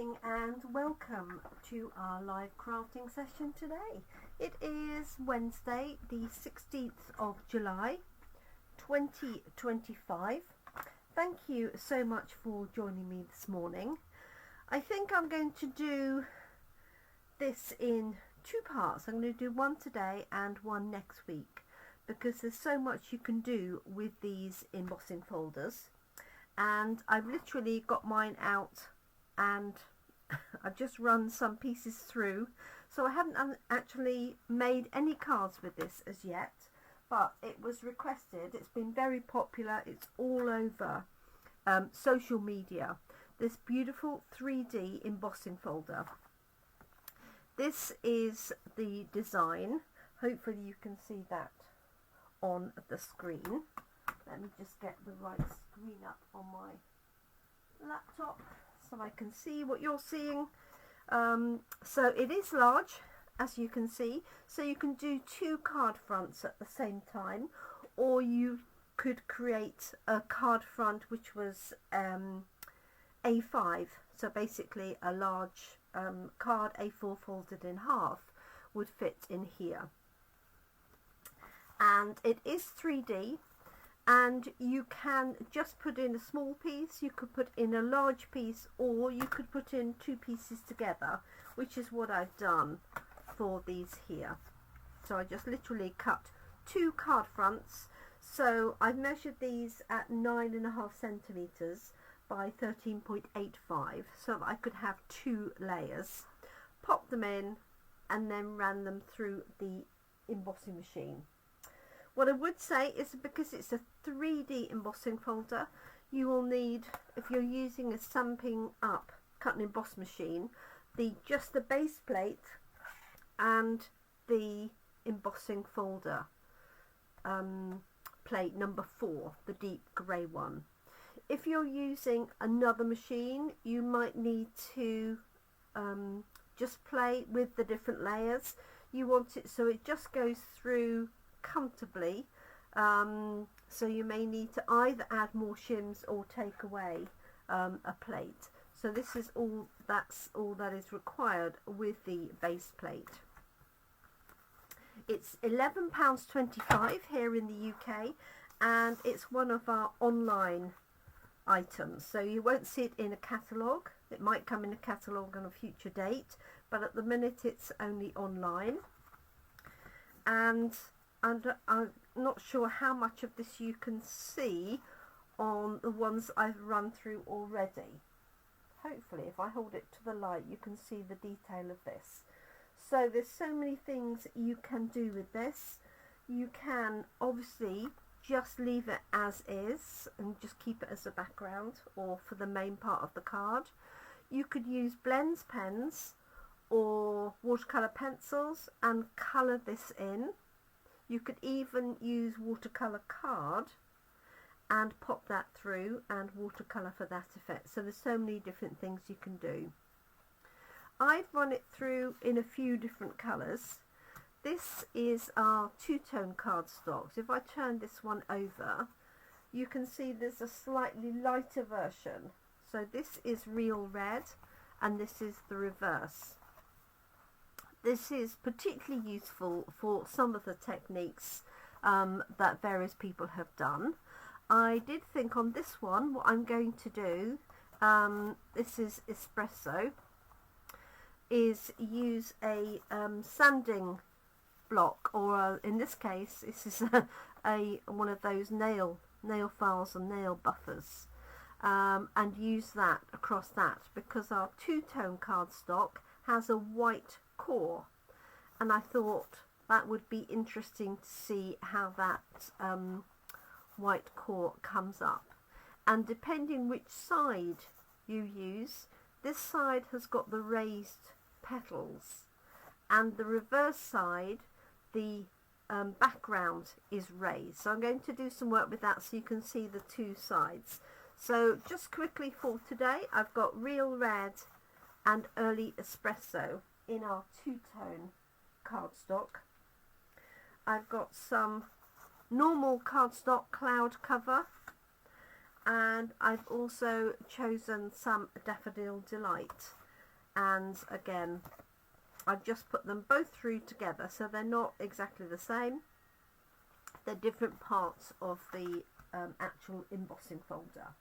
morning and welcome to our live crafting session today. It is Wednesday the 16th of July 2025. Thank you so much for joining me this morning. I think I'm going to do this in two parts. I'm going to do one today and one next week because there's so much you can do with these embossing folders. And I've literally got mine out and I've just run some pieces through, so I haven't actually made any cards with this as yet, but it was requested. It's been very popular. It's all over social media, this beautiful 3D embossing folder. This is the design. Hopefully you can see that on the screen. Let me just get the right screen up on my laptop so I can see what you're seeing. So it is large, as you can see, so you can do two card fronts at the same time, or you could create a card front which was A5, so basically a large card A4 folded in half would fit in here. And it is 3D. And you can just put in a small piece, you could put in a large piece, or you could put in two pieces together, which is what I've done for these here. So I just literally cut two card fronts. So I've measured these at 9.5 centimeters by 13.85, so that I could have two layers. Pop them in and then ran them through the embossing machine. What I would say is, because it's a 3D embossing folder, you will need, if you're using a Stampin Up cut and emboss machine, just the base plate and the embossing folder plate number 4, the deep grey one. If you're using another machine, you might need to just play with the different layers. You want it so it just goes through comfortably, so you may need to either add more shims or take away a plate. So this is all, that's all that is required with the base plate. It's £11.25 here in the UK, and it's one of our online items, so you won't see it in a catalogue. It might come in a catalogue on a future date, but at the minute it's only online. And I'm not sure how much of this you can see on the ones I've run through already. Hopefully, if I hold it to the light, you can see the detail of this. So there's so many things you can do with this. You can obviously just leave it as is and just keep it as a background or for the main part of the card. You could use blends pens or watercolour pencils and colour this in. You could even use watercolour card and pop that through and watercolour for that effect. So there's so many different things you can do. I've run it through in a few different colours. This is our two-tone cardstock. So if I turn this one over, you can see there's a slightly lighter version. So this is real red and this is the reverse. This is particularly useful for some of the techniques that various people have done. I did think on this one, what I'm going to do, this is espresso, is use a sanding block, or in this case, this is one of those nail files and nail buffers, and use that across that, because our two-tone cardstock has a white core, and I thought that would be interesting to see how that white core comes up. And depending which side you use, this side has got the raised petals, and the reverse side, the background is raised. So I'm going to do some work with that so you can see the two sides. So just quickly for today, I've got real red and early espresso in our two-tone cardstock. I've got some normal cardstock cloud cover, and I've also chosen some Daffodil Delight. and again I've just put them both through together, so they're not exactly the same. They're different parts of the actual embossing folder.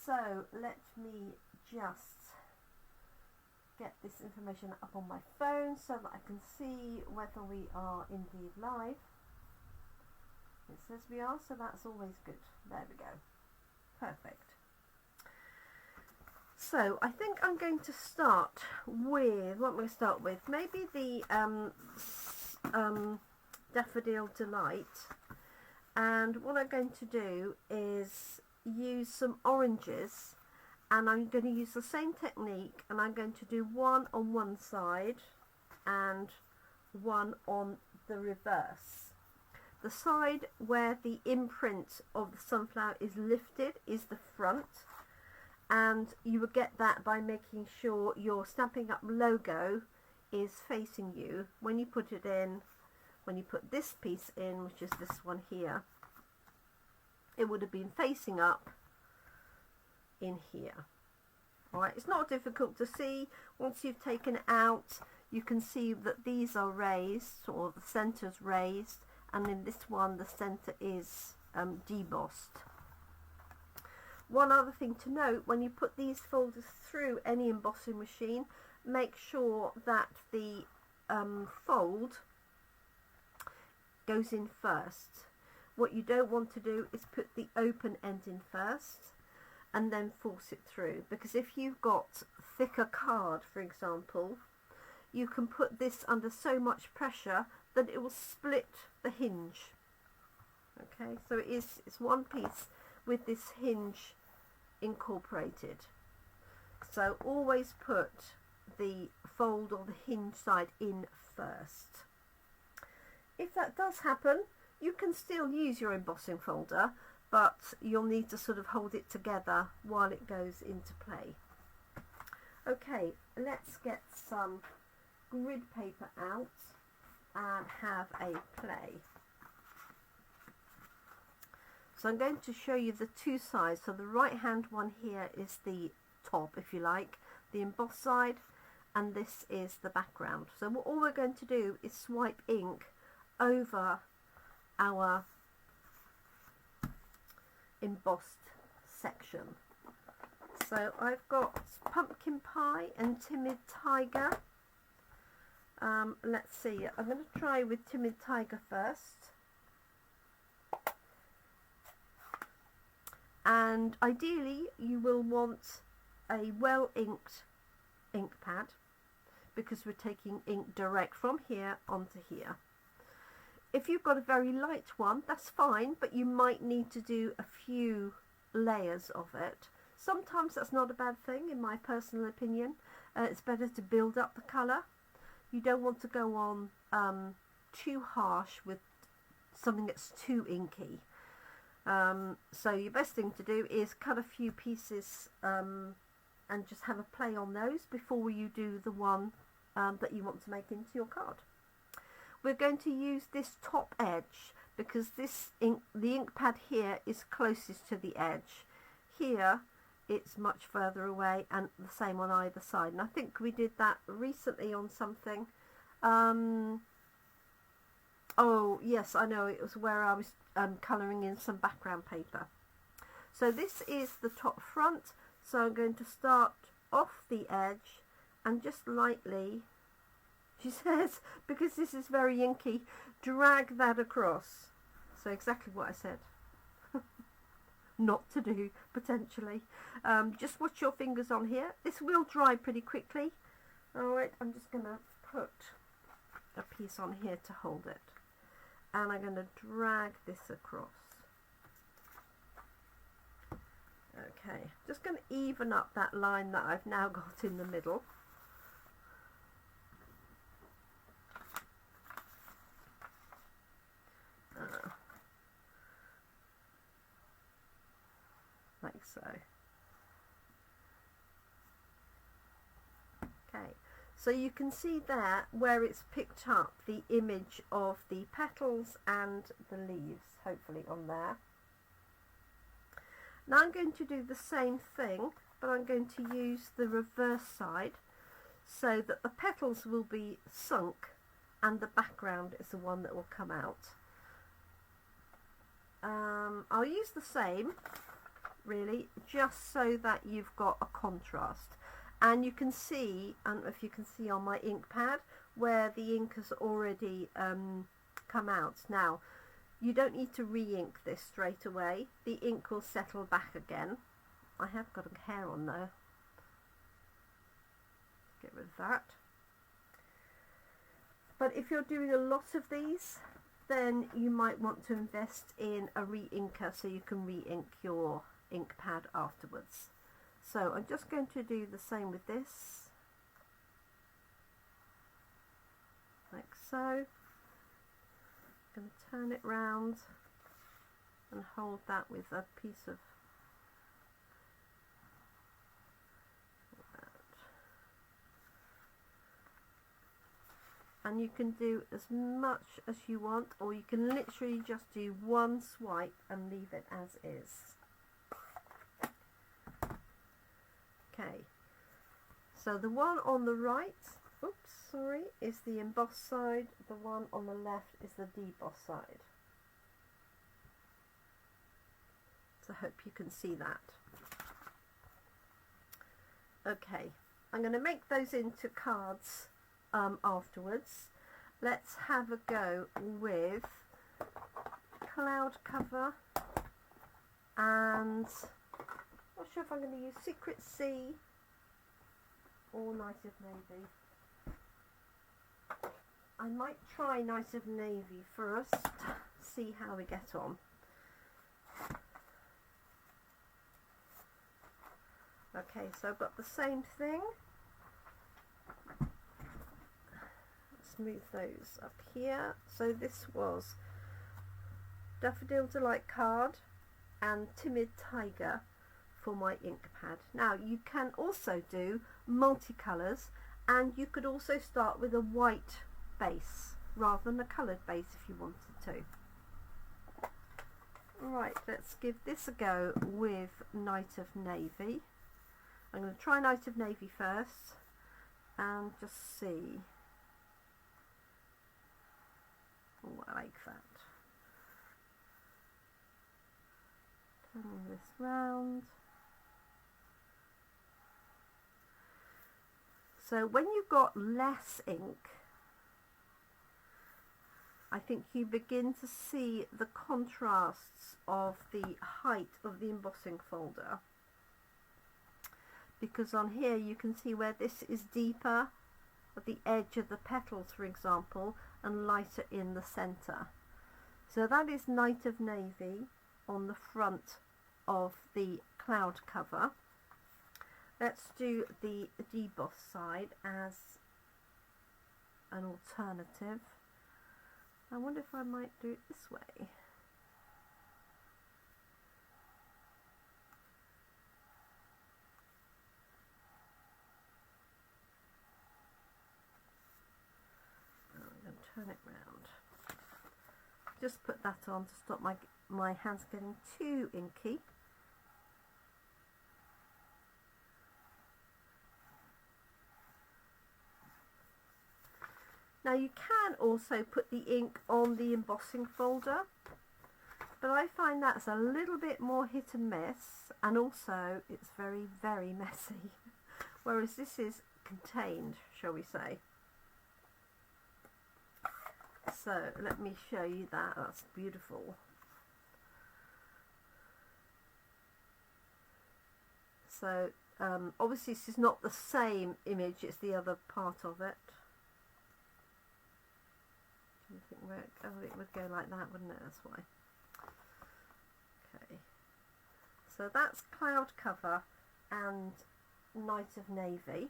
So let me just get this information up on my phone so that I can see whether we are indeed live. It says we are, so that's always good. There we go. Perfect. So I think I'm going to start with, what am I going to start with? Maybe the Daffodil Delight. And what I'm going to do is use some oranges, and I'm going to use the same technique, and I'm going to do one on one side and one on the reverse. The side where the imprint of the sunflower is lifted is the front, and you will get that by making sure your Stampin' Up logo is facing you when you put it in. When you put this piece in, which is this one here, it would have been facing up in here. Alright, it's not difficult to see. Once you've taken it out, you can see that these are raised, or the centre's raised, and in this one the centre is debossed. One other thing to note, when you put these folders through any embossing machine, make sure that the fold goes in first. What you don't want to do is put the open end in first and then force it through, because if you've got thicker card, for example, you can put this under so much pressure that it will split the hinge. Okay, so it's one piece with this hinge incorporated. So always put the fold or the hinge side in first. If that does happen, you can still use your embossing folder, but you'll need to sort of hold it together while it goes into play. Okay, let's get some grid paper out and have a play. So I'm going to show you the two sides. So the right hand one here is the top, if you like, the embossed side, and this is the background. So all we're going to do is swipe ink over our embossed section. So I've got Pumpkin Pie and Timid Tiger. Let's see, I'm going to try with Timid Tiger first. And ideally you will want a well inked ink pad, because we're taking ink direct from here onto here. If you've got a very light one, that's fine, but you might need to do a few layers of it. Sometimes that's not a bad thing, in my personal opinion. It's better to build up the colour. You don't want to go on too harsh with something that's too inky. So your best thing to do is cut a few pieces and just have a play on those before you do the one that you want to make into your card. We're going to use this top edge because the ink pad here is closest to the edge. Here it's much further away, and the same on either side. And I think we did that recently on something. Oh yes, I know, it was where I was colouring in some background paper. So this is the top front, so I'm going to start off the edge and just lightly, she says, because this is very inky, drag that across. So exactly what I said. Not to do, potentially. Just watch your fingers on here. This will dry pretty quickly. Alright, I'm just going to put a piece on here to hold it. And I'm going to drag this across. Okay, just going to even up that line that I've now got in the middle. Like so. Okay, so you can see there where it's picked up the image of the petals and the leaves, hopefully on there. Now I'm going to do the same thing but I'm going to use the reverse side so that the petals will be sunk and the background is the one that will come out. I'll use the same really, just so that you've got a contrast, and you can see, I don't know if you can see on my ink pad where the ink has already come out. Now you don't need to re-ink this straight away, the ink will settle back again. I have got a hair on there, get rid of that. But if you're doing a lot of these, then you might want to invest in a re-inker so you can re-ink your ink pad afterwards. So I'm just going to do the same with this, like so. I'm going to turn it round and hold that with a piece of that. And you can do as much as you want, or you can literally just do one swipe and leave it as is. Okay, so the one on the right, oops, sorry, is the embossed side. The one on the left is the debossed side. So I hope you can see that. Okay, I'm going to make those into cards afterwards. Let's have a go with cloud cover, and not sure if I'm going to use Secret Sea or Night of Navy. I might try Night of Navy first, see how we get on. Okay, so I've got the same thing. Let's move those up here. So this was Daffodil Delight card and Timid Tiger for my ink pad. Now you can also do multicolours, and you could also start with a white base rather than a coloured base if you wanted to. Right, let's give this a go with Night of Navy. I'm going to try Night of Navy first and just see. Oh, I like that. Turning this round. So when you've got less ink, I think you begin to see the contrasts of the height of the embossing folder. Because on here you can see where this is deeper at the edge of the petals, for example, and lighter in the centre. So that is Night of Navy on the front of the cloud cover. Let's do the debossed side as an alternative. I wonder if I might do it this way. I'm going to turn it round. Just put that on to stop my hands getting too inky. Now you can also put the ink on the embossing folder, but I find that's a little bit more hit and miss, and also it's very, very messy, whereas this is contained, shall we say. So let me show you that. That's beautiful. So obviously this is not the same image, it's the other part of it. I think it would go like that, wouldn't it? That's why. Okay, so that's cloud cover and Night of Navy.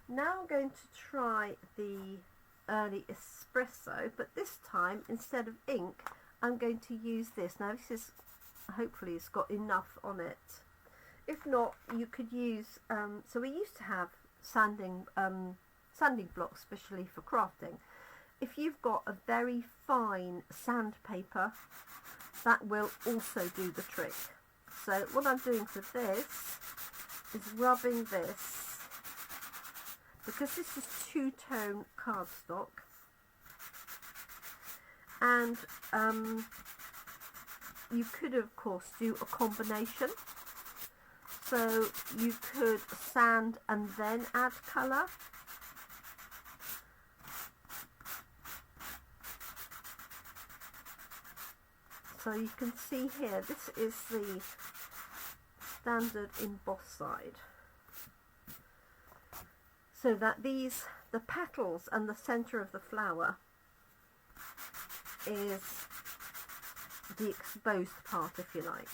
Now I'm going to try the early espresso, but this time instead of ink I'm going to use this. Now this is, hopefully it's got enough on it. If not, you could use so we used to have sanding blocks especially for crafting. If you've got a very fine sandpaper, that will also do the trick. So what I'm doing for this is rubbing this, because this is two-tone cardstock, and you could of course do a combination, so you could sand and then add colour. So you can see here, this is the standard embossed side, so that the petals and the centre of the flower is the exposed part, if you like.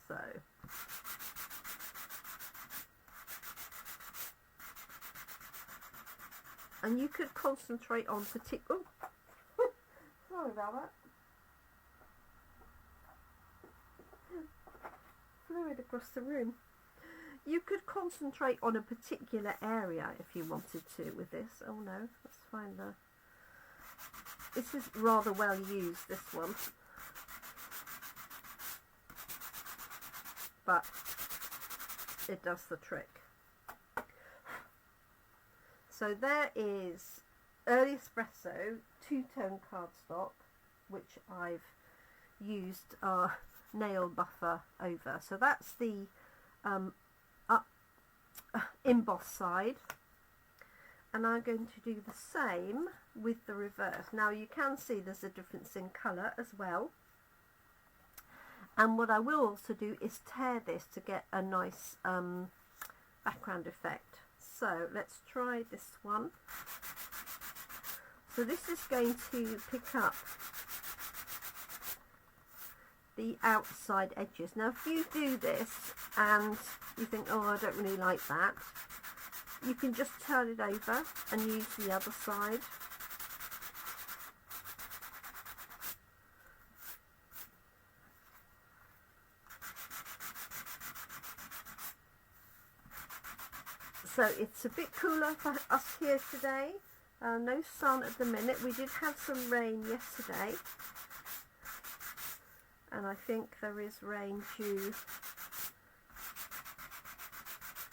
So and you could concentrate on particular. Oh, sorry about that. Flew it across the room. You could concentrate on a particular area if you wanted to with this. Oh no, let's find the. This is rather well used, this one. But it does the trick. So there is Early Espresso two-tone cardstock, which I've used nail buffer over. So that's the embossed side, and I'm going to do the same with the reverse. Now you can see there's a difference in colour as well, and what I will also do is tear this to get a nice background effect. So let's try this one. So this is going to pick up the outside edges. Now if you do this and you think, oh, I don't really like that, you can just turn it over and use the other side. So it's a bit cooler for us here today. No sun at the minute. We did have some rain yesterday, and I think there is rain due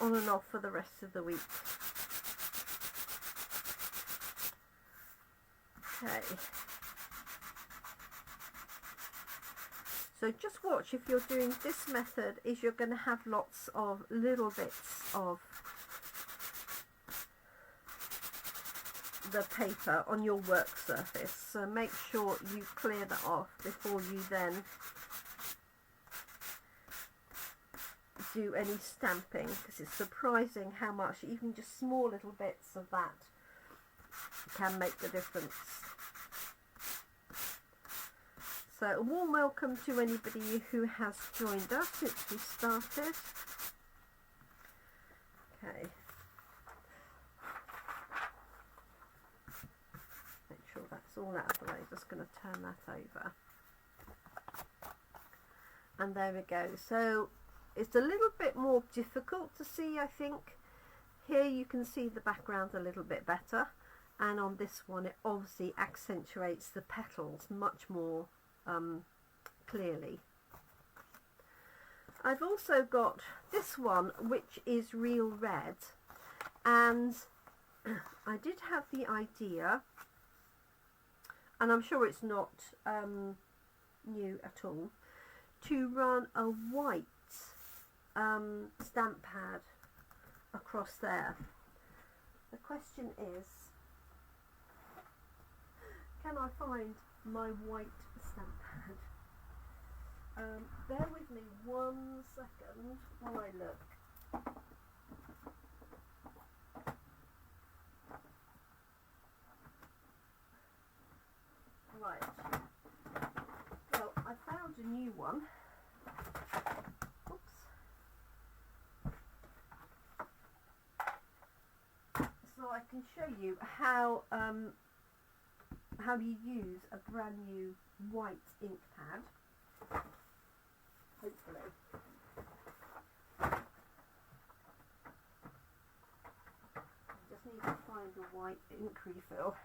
on and off for the rest of the week. Okay. So just watch, if you're doing this method, is you're going to have lots of little bits of the paper on your work surface, so make sure you clear that off before you then do any stamping, because it's surprising how much even just small little bits of that can make the difference. So a warm welcome to anybody who has joined us since we started. Okay. That's all out of the way. Just going to turn that over, and there we go. So it's a little bit more difficult to see, I think. Here you can see the background a little bit better, and on this one it obviously accentuates the petals much more clearly. I've also got this one, which is real red, and I did have the idea, and I'm sure it's not new at all, to run a white stamp pad across there. The question is, can I find my white stamp pad? Bear with me 1 second while I look. Right, well, I found a new one. Oops. So I can show you how you use a brand new white ink pad. Hopefully. I just need to find a white ink refill.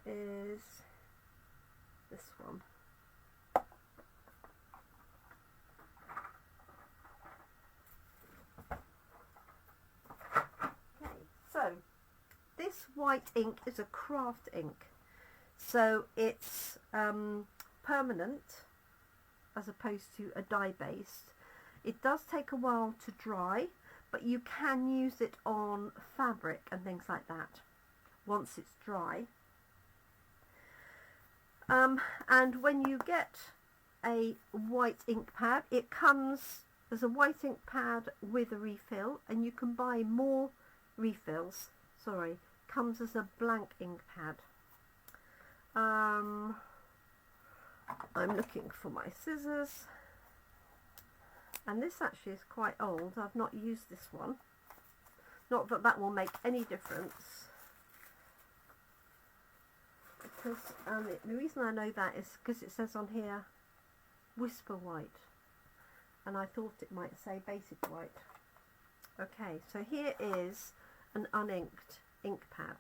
is this one. Okay, so this white ink is a craft ink, so it's permanent as opposed to a dye based. It does take a while to dry, but you can use it on fabric and things like that once it's dry. And when you get a white ink pad, it comes as a white ink pad with a refill, and you can buy more refills. Sorry, comes as a blank ink pad. I'm looking for my scissors, and this actually is quite old. I've not used this one. Not that that will make any difference, because the reason I know that is because it says on here Whisper White, and I thought it might say Basic White. Okay, so here is an uninked ink pad.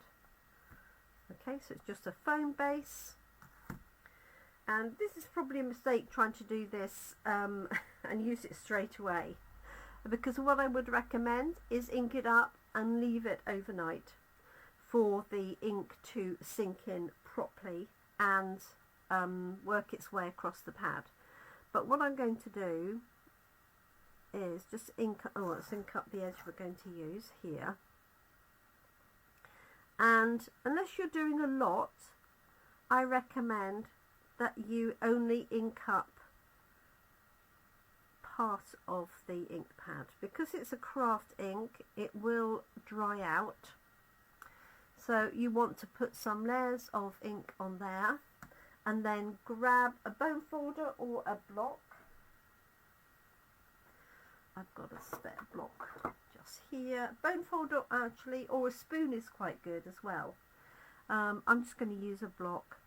Okay, so it's just a foam base, and this is probably a mistake trying to do this and use it straight away, because what I would recommend is ink it up and leave it overnight for the ink to sink in properly and work its way across the pad. But what I'm going to do is just let's ink up the edge we're going to use here. And unless you're doing a lot, I recommend that you only ink up part of the ink pad, because it's a craft ink, it will dry out. So you want to put some layers of ink on there, and then grab a bone folder or a block. I've got a spare block just here. Bone folder actually, or a spoon is quite good as well. I'm just going to use a block,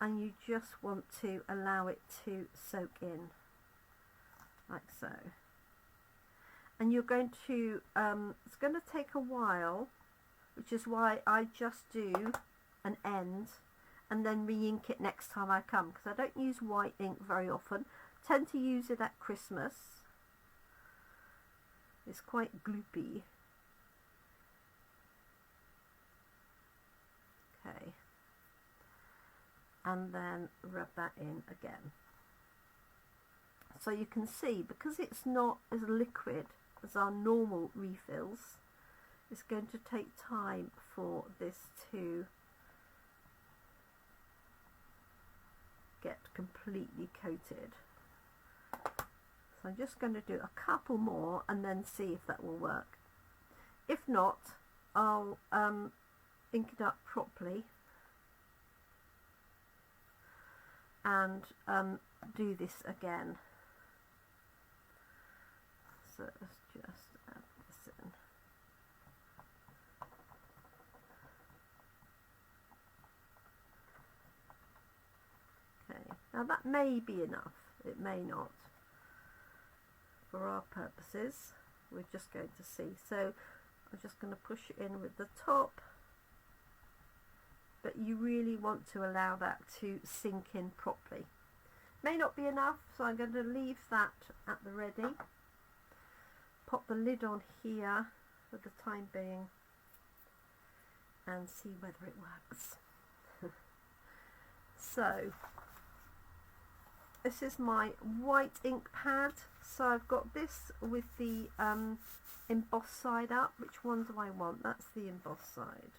and you just want to allow it to soak in like so. And you're going to, it's going to take a while, which is why I just do an end and then re-ink it next time I come, because I don't use white ink very often. Tend to use it at Christmas. It's quite gloopy. Okay, and then rub that in again. So you can see, because it's not as liquid as our normal refills, it's going to take time for this to get completely coated. So I'm just going to do a couple more and then see if that will work. If not, I'll ink it up properly and do this again. So let's just add this in. Okay, now that may be enough, it may not. For our purposes, we're just going to see. So I'm just going to push it in with the top, but you really want to allow that to sink in properly. May not be enough, so I'm going to leave that at the ready. Pop the lid on here for the time being and see whether it works. So this is my white ink pad. So I've got this with the embossed side up. Which one do I want? That's the embossed side.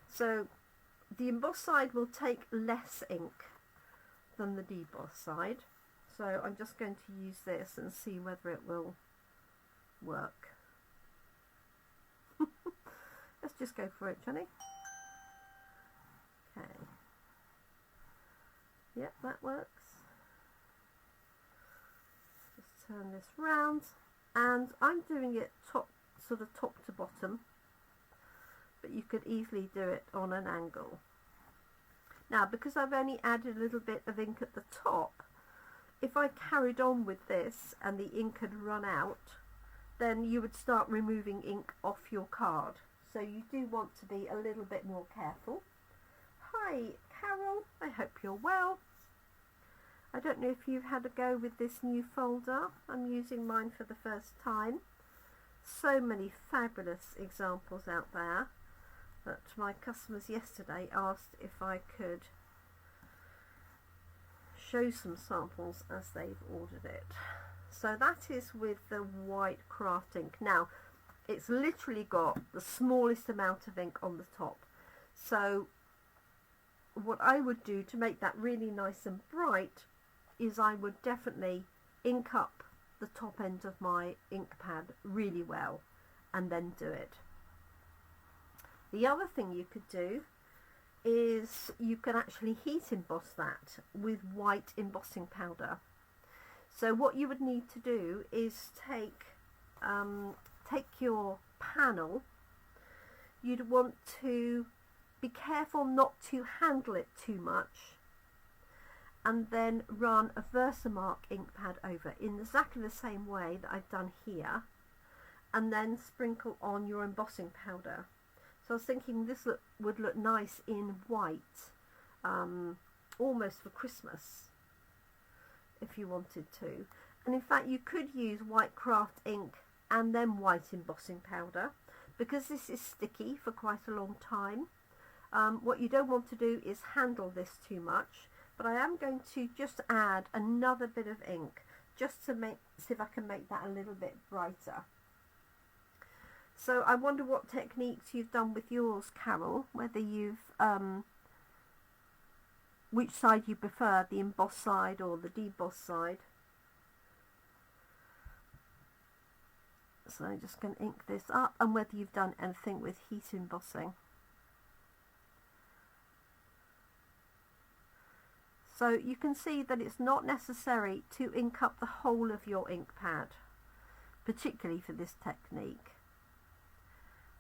So the embossed side will take less ink than the debossed side. So I'm just going to use this and see whether it will work. Let's just go for it, Johnny. Okay. Yep, that works. Just turn this round, and I'm doing it sort of top to bottom, but you could easily do it on an angle. Now, because I've only added a little bit of ink at the top, if I carried on with this and the ink had run out, then you would start removing ink off your card. So you do want to be a little bit more careful. Hi, Carol. I hope you're well. I don't know if you've had a go with this new folder. I'm using mine for the first time. So many fabulous examples out there that my customers yesterday asked if I could show some samples as they've ordered it. So that is with the white craft ink. Now, it's literally got the smallest amount of ink on the top. So what I would do to make that really nice and bright is I would definitely ink up the top end of my ink pad really well and then do it. The other thing you could do is you can actually heat emboss that with white embossing powder. So what you would need to do is take your panel. You'd want to be careful not to handle it too much, and then run a Versamark ink pad over in exactly the same way that I've done here, and then sprinkle on your embossing powder. So I was thinking this would look nice in white, almost for Christmas if you wanted to. And in fact you could use white craft ink and then white embossing powder, because this is sticky for quite a long time. What you don't want to do is handle this too much, but I am going to just add another bit of ink just to see if I can make that a little bit brighter. So I wonder what techniques you've done with yours, Carol, whether you've which side you prefer, the embossed side or the debossed side. So I'm just going to ink this up, and whether you've done anything with heat embossing. So you can see that it's not necessary to ink up the whole of your ink pad, particularly for this technique,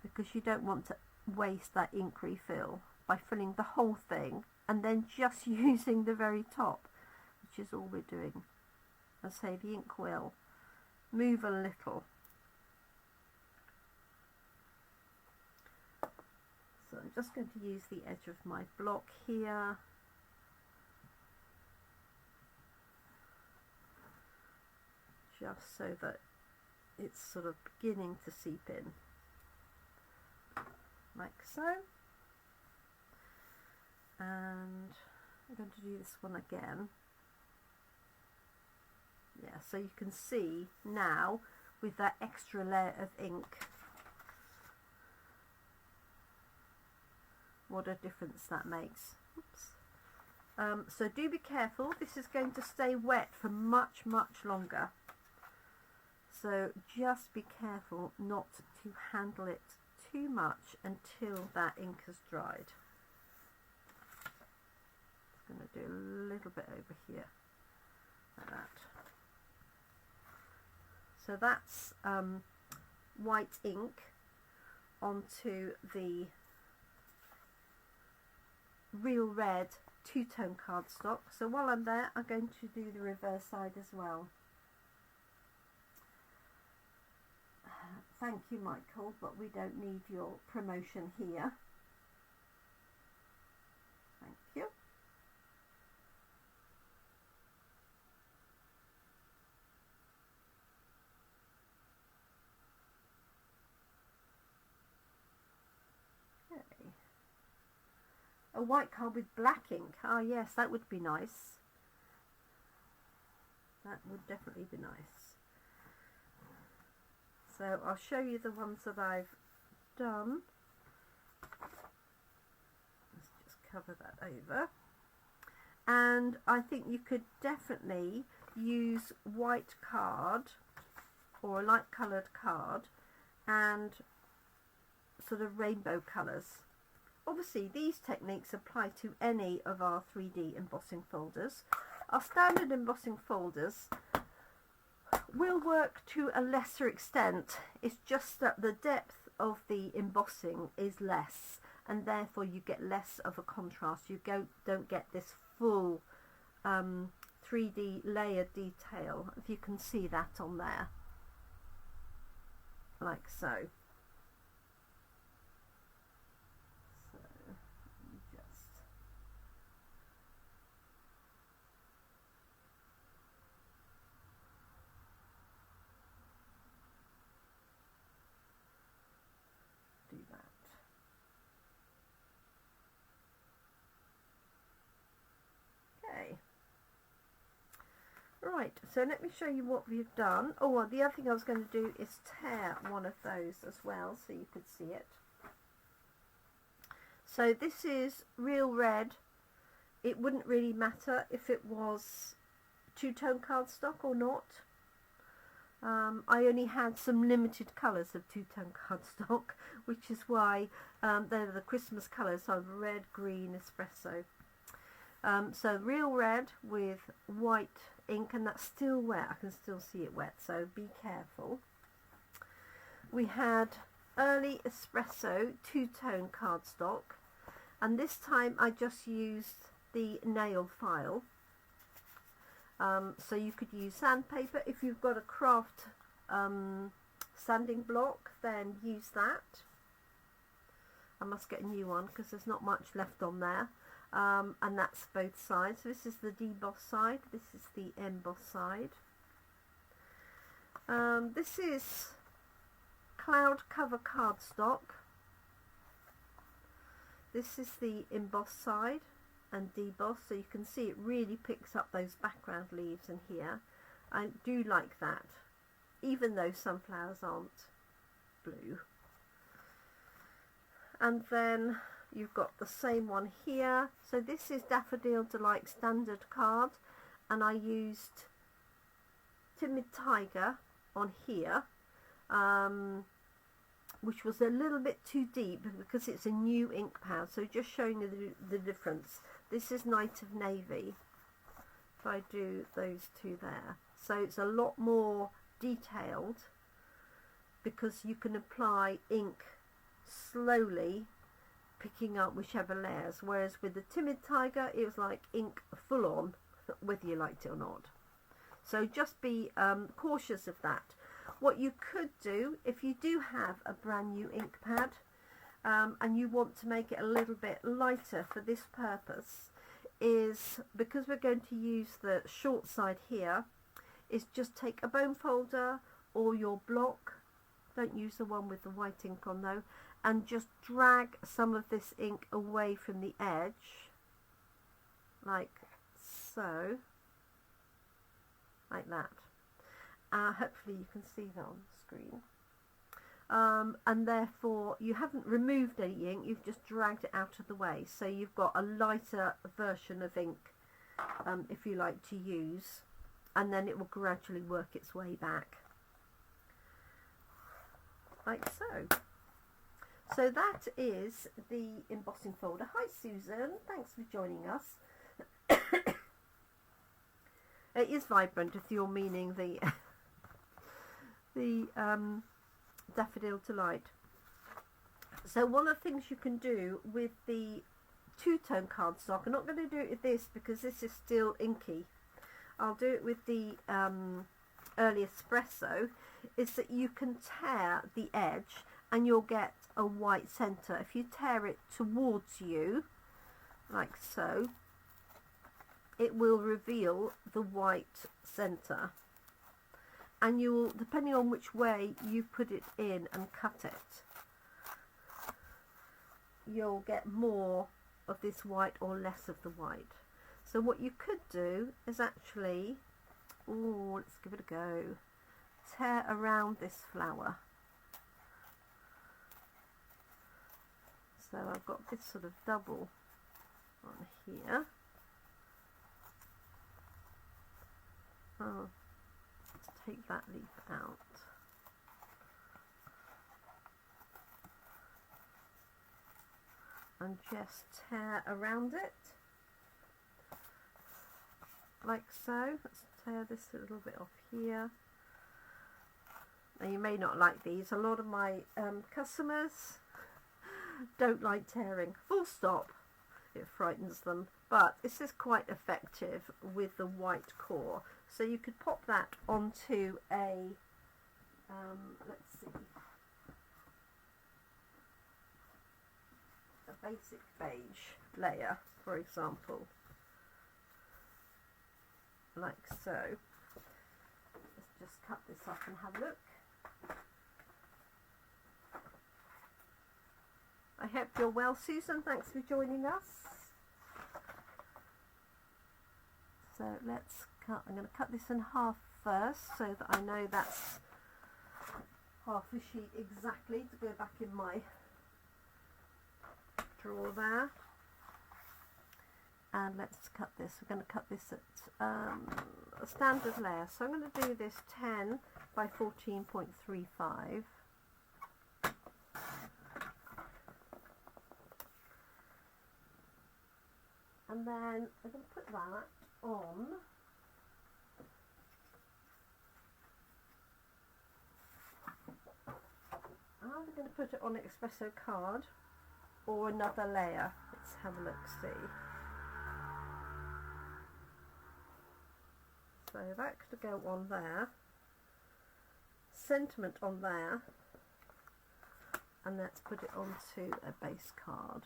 because you don't want to waste that ink refill by filling the whole thing and then just using the very top, which is all we're doing. I say the ink will move a little. So I'm just going to use the edge of my block here. Just so that it's sort of beginning to seep in, like so. And I'm going to do this one again. Yeah, so you can see now with that extra layer of ink what a difference that makes. Oops. So do be careful, this is going to stay wet for much longer. So just be careful not to handle it too much until that ink has dried. I'm going to do a little bit over here, like that. So that's white ink onto the real red two-tone cardstock. So while I'm there, I'm going to do the reverse side as well. Thank you, Michael, but we don't need your promotion here. Thank you. Okay. A white card with black ink. Ah, yes, that would be nice. That would definitely be nice. So I'll show you the ones that I've done. Let's just cover that over. And I think you could definitely use white card or a light coloured card and sort of rainbow colours. Obviously these techniques apply to any of our 3D embossing folders. Our standard embossing folders will work to a lesser extent. It's just that the depth of the embossing is less, and therefore you get less of a contrast. You don't get this full 3D layered detail, if you can see that on there, like so. So just Right, so let me show you what we've done. Oh, well, the other thing I was going to do is tear one of those as well so you could see it. So this is real red. It wouldn't really matter if it was two-tone cardstock or not. I only had some limited colours of two-tone cardstock, which is why they're the Christmas colours, so red, green, espresso. So real red with white ink, and that's still wet. I can still see it wet, so be careful. We had early espresso two-tone cardstock, and this time I just used the nail file. So you could use sandpaper. If you've got a craft sanding block, then use that. I must get a new one because there's not much left on there. And that's both sides. So this is the debossed side, this is the embossed side. This is cloud cover cardstock. This is the embossed side and debossed, so you can see it really picks up those background leaves in here. I do like that, even though sunflowers aren't blue. And then you've got the same one here. So this is Daffodil Delight standard card, and I used Timid Tiger on here, which was a little bit too deep because it's a new ink pad, so just showing you the difference. This is Night of Navy, if I do those two there. So it's a lot more detailed because you can apply ink slowly, picking up whichever layers, whereas with the Timid Tiger it was like ink full on, whether you liked it or not. So just be cautious of that. What you could do, if you do have a brand new ink pad and you want to make it a little bit lighter for this purpose, is, because we're going to use the short side here, is just take a bone folder or your block, don't use the one with the white ink on though, and just drag some of this ink away from the edge, like so, like that. Hopefully you can see that on the screen. And therefore you haven't removed any ink, you've just dragged it out of the way, so you've got a lighter version of ink if you like to use, and then it will gradually work its way back, like so. So that is the embossing folder. Hi Susan, thanks for joining us. It is vibrant if you're meaning the Daffodil Delight. So one of the things you can do with the two-tone cardstock, I'm not going to do it with this because this is still inky, I'll do it with the early espresso, is that you can tear the edge and you'll get a white centre. If you tear it towards you, like so, it will reveal the white centre. And you'll, depending on which way you put it in and cut it, you'll get more of this white or less of the white. So what you could do is actually, oh, let's give it a go, tear around this flower. So I've got this sort of double on here. Oh, let's take that leaf out. And just tear around it, like so. Let's tear this a little bit off here. Now you may not like these. A lot of my customers don't like tearing, full stop. It frightens them, but this is quite effective with the white core. So you could pop that onto a, let's see, a basic beige layer, for example, like so. Let's just cut this off and have a look. I hope you're well, Susan. Thanks for joining us. So let's I'm going to cut this in half first so that I know that's half a sheet exactly to go back in my drawer there. And let's cut this. We're going to cut this at a standard layer. So I'm going to do this 10 by 14.35. And then I'm going to put that on I'm going to put it on espresso card or another layer. Let's have a look, see. So that could go on there, sentiment on there, and let's put it onto a base card.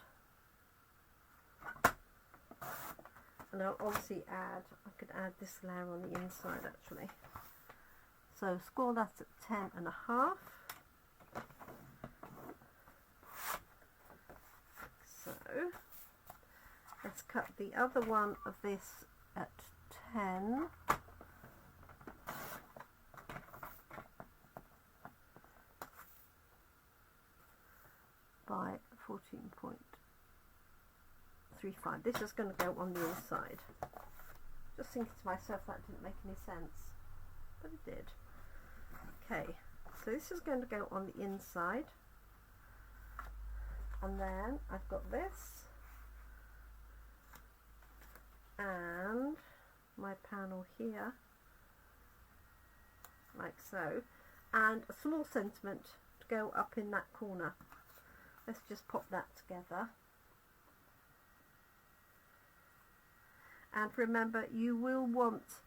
And I'll obviously add, I could add this layer on the inside actually. So score that at 10.5. So let's cut the other one of this at 10. By 14.35. This is going to go on the inside. Just thinking to myself that didn't make any sense, but it did. Okay, so this is going to go on the inside, and then I've got this and my panel here, like so, and a small sentiment to go up in that corner. Let's just pop that together. And remember, you will want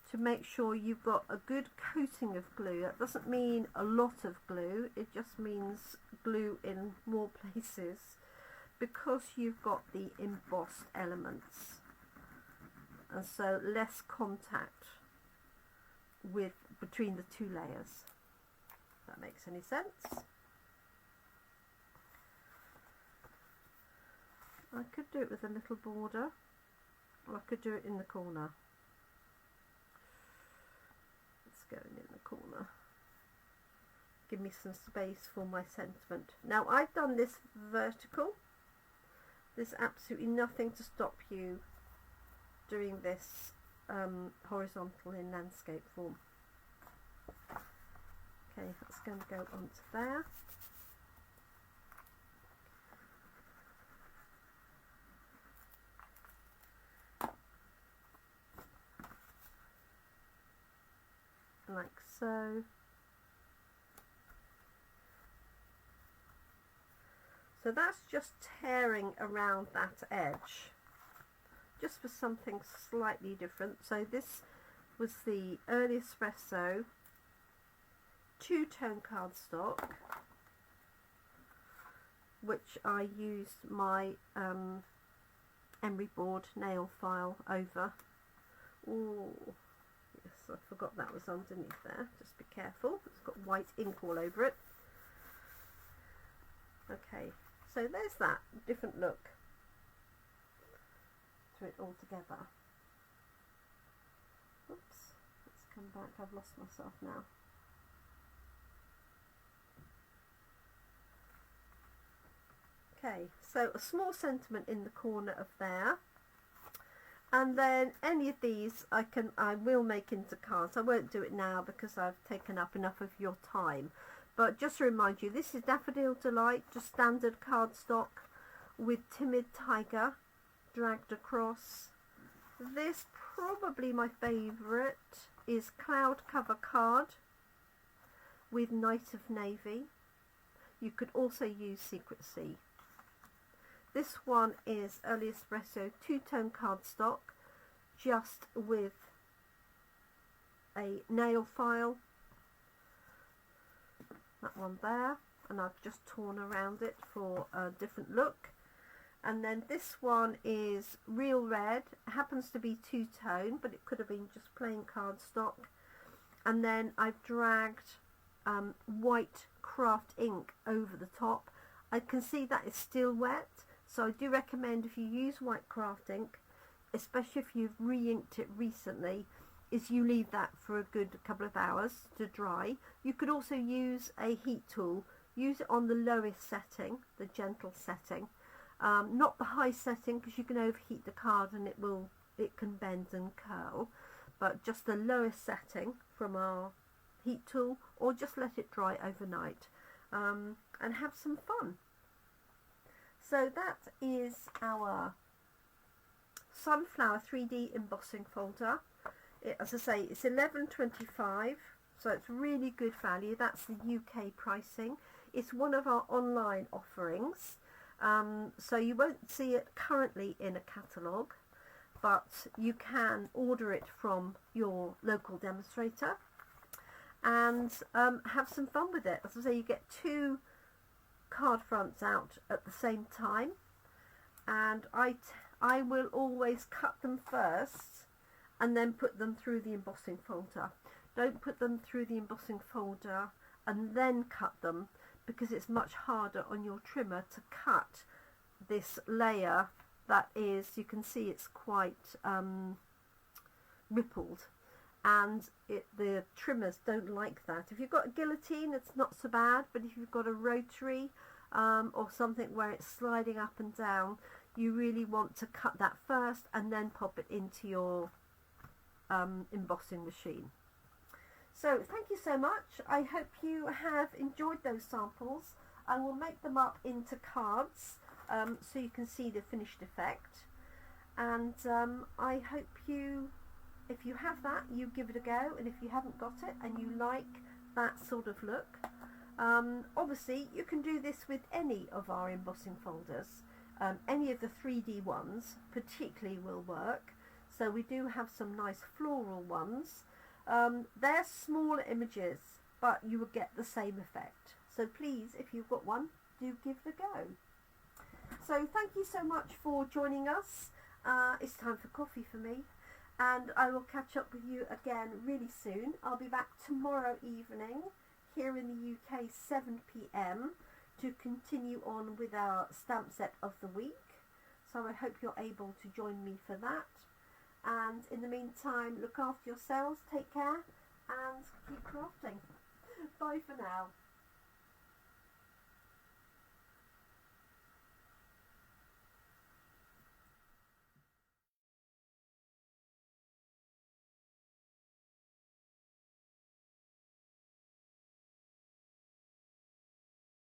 to make sure you've got a good coating of glue. That doesn't mean a lot of glue, it just means glue in more places, because you've got the embossed elements, and so less contact with between the two layers. If that makes any sense. I could do it with a little border, or I could do it in the corner. It's going in the corner. Give me some space for my sentiment. Now I've done this vertical. There's absolutely nothing to stop you doing this horizontal in landscape form. Okay, that's going to go onto there. Like so. So that's just tearing around that edge, just for something slightly different. So this was the early espresso two-tone cardstock, which I used my emery board nail file over. Ooh. I forgot that was underneath there. Just be careful. It's got white ink all over it. Okay, so there's that different look to it all together. Oops, let's come back. I've lost myself now. Okay, so a small sentiment in the corner of there. And then any of these I will make into cards. I won't do it now because I've taken up enough of your time. But just to remind you, this is Daffodil Delight, just standard cardstock with Timid Tiger dragged across. This, probably my favourite, is Cloud Cover Card with Night of Navy. You could also use Secret Sea. This one is Early Espresso two-tone cardstock, just with a nail file. That one there, and I've just torn around it for a different look. And then this one is Real Red. It happens to be two-tone, but it could have been just plain cardstock. And then I've dragged white craft ink over the top. I can see that it's still wet. So I do recommend, if you use white craft ink, especially if you've re-inked it recently, is you leave that for a good couple of hours to dry. You could also use a heat tool. Use it on the lowest setting, the gentle setting, not the high setting, because you can overheat the card and it can bend and curl, but just the lowest setting from our heat tool, or just let it dry overnight and have some fun. So that is our Sunflower 3D Embossing Folder. As I say, it's $11.25, so it's really good value. That's the UK pricing. It's one of our online offerings, so you won't see it currently in a catalogue, but you can order it from your local demonstrator and have some fun with it. As I say, you get 2 card fronts out at the same time, and I will always cut them first and then put them through the embossing folder. Don't put them through the embossing folder and then cut them, because it's much harder on your trimmer to cut this layer that is, you can see it's quite rippled, and the trimmers don't like that. If you've got a guillotine, it's not so bad, but if you've got a rotary or something where it's sliding up and down, you really want to cut that first and then pop it into your embossing machine. So thank you so much. I hope you have enjoyed those samples. I will make them up into cards so you can see the finished effect, and I hope you, if you have that, you give it a go, and if you haven't got it and you like that sort of look, obviously you can do this with any of our embossing folders. Any of the 3D ones particularly will work. So we do have some nice floral ones. They're smaller images, but you will get the same effect. So please, if you've got one, do give it a go. So thank you so much for joining us. It's time for coffee for me, and I will catch up with you again really soon. I'll be back tomorrow evening here in the UK, 7 p.m, to continue on with our stamp set of the week. So I hope you're able to join me for that. And in the meantime, look after yourselves, take care, and keep crafting. Bye for now.